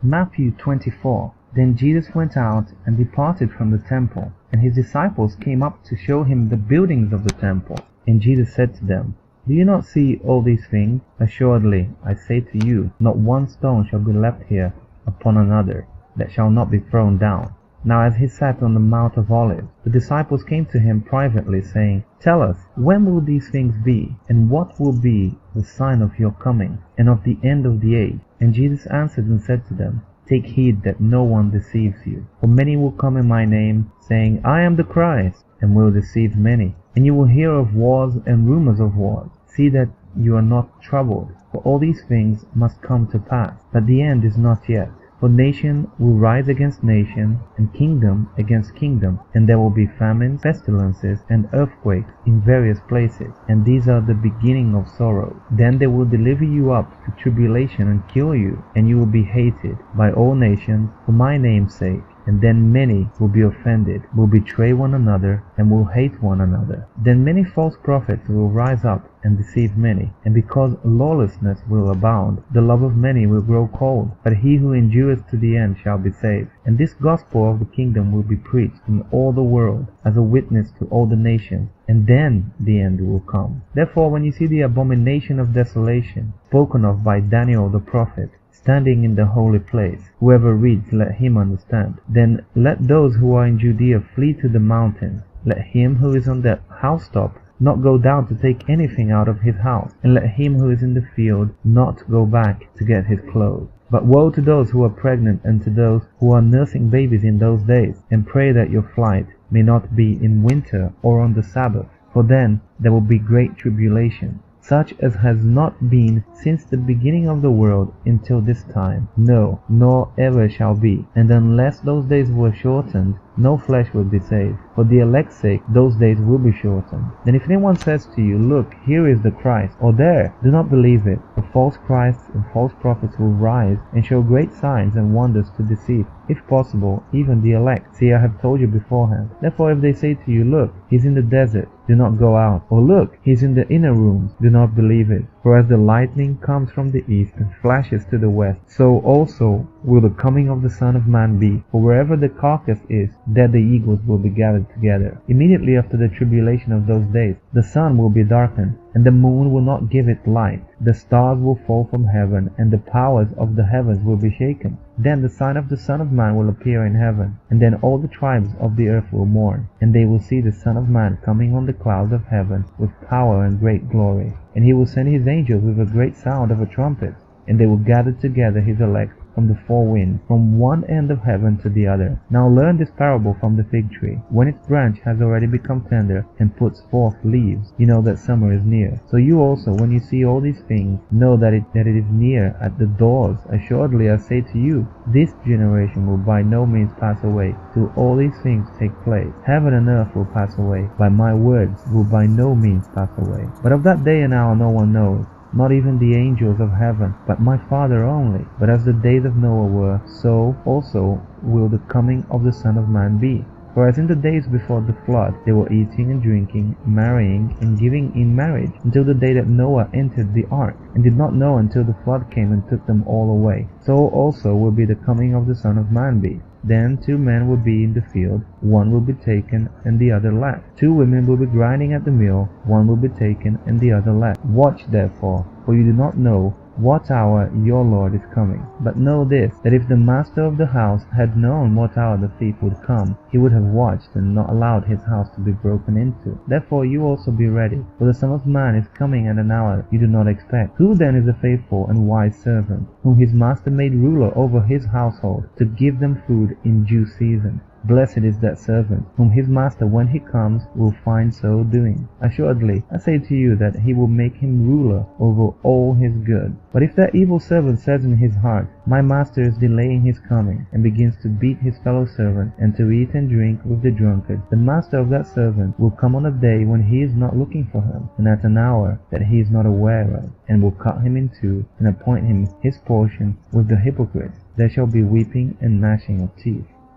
Matthew 24. Then Jesus went out and departed from the temple, and his disciples came up to show him the buildings of the temple. And Jesus said to them, Do you not see all these things? Assuredly, I say to you, not one stone shall be left here upon another, that shall not be thrown down. Now as he sat on the Mount of Olives, the disciples came to him privately, saying, Tell us, when will these things be? And what will be the sign of your coming, and of the end of the age? And Jesus answered and said to them, Take heed that no one deceives you. For many will come in my name, saying, I am the Christ, and will deceive many. And you will hear of wars and rumors of wars. See that you are not troubled, for all these things must come to pass, but the end is not yet. For nation will rise against nation, and kingdom against kingdom, and there will be famines, pestilences, and earthquakes in various places, and these are the beginning of sorrows. Then they will deliver you up to tribulation and kill you, and you will be hated by all nations for my name's sake. And then many will be offended, will betray one another, and will hate one another. Then many false prophets will rise up and deceive many. And because lawlessness will abound, the love of many will grow cold. But he who endures to the end shall be saved. And this gospel of the kingdom will be preached in all the world as a witness to all the nations. And then the end will come. Therefore, when you see the abomination of desolation spoken of by Daniel the prophet, standing in the holy place, whoever reads, let him understand. Then let those who are in Judea flee to the mountains. Let him who is on the housetop not go down to take anything out of his house, and let him who is in the field not go back to get his clothes. But woe to those who are pregnant and to those who are nursing babies in those days, and pray that your flight may not be in winter or on the Sabbath, for then there will be great tribulation, such as has not been since the beginning of the world until this time, no, nor ever shall be. And unless those days were shortened, no flesh will be saved. For the elect's sake, those days will be shortened. Then if anyone says to you, Look, here is the Christ, or there, do not believe it. For false Christs and false prophets will rise and show great signs and wonders to deceive, if possible, even the elect. See, I have told you beforehand. Therefore, if they say to you, Look, he's in the desert, do not go out. Or look, he's in the inner rooms, do not believe it. For as the lightning comes from the east and flashes to the west, so also will the coming of the Son of Man be. For wherever the carcass is, there the eagles will be gathered together. Immediately after the tribulation of those days, the sun will be darkened, and the moon will not give its light. The stars will fall from heaven, and the powers of the heavens will be shaken. Then the sign of the Son of Man will appear in heaven, and then all the tribes of the earth will mourn, and they will see the Son of Man coming on the clouds of heaven with power and great glory. And he will send his angels with a great sound of a trumpet, and they will gather together his elect from the four winds, from one end of heaven to the other. Now learn this parable from the fig tree. When its branch has already become tender and puts forth leaves, you know that summer is near. So you also, when you see all these things, know that it is near at the doors. Assuredly I say to you, this generation will by no means pass away till all these things take place. Heaven and earth will pass away, but my words will by no means pass away. But of that day and hour no one knows, not even the angels of heaven, but my Father only. But as the days of Noah were, so also will the coming of the Son of Man be. For as in the days before the flood, they were eating and drinking, marrying and giving in marriage, until the day that Noah entered the ark, and did not know until the flood came and took them all away. So also will be the coming of the Son of Man be. Then 2 men will be in the field, one will be taken and the other left. 2 women will be grinding at the mill, one will be taken and the other left. Watch therefore, for you do not know what hour your Lord is coming. But know this, that if the master of the house had known what hour the thief would come, he would have watched and not allowed his house to be broken into. Therefore you also be ready, for the Son of Man is coming at an hour you do not expect. Who then is a faithful and wise servant, whom his master made ruler over his household, to give them food in due season? Blessed is that servant, whom his master when he comes will find so doing. Assuredly, I say to you that he will make him ruler over all his goods. But if that evil servant says in his heart, My master is delaying his coming, and begins to beat his fellow servant, and to eat and drink with the drunkards, the master of that servant will come on a day when he is not looking for him, and at an hour that he is not aware of, and will cut him in two, and appoint him his portion with the hypocrites. There shall be weeping and gnashing of teeth.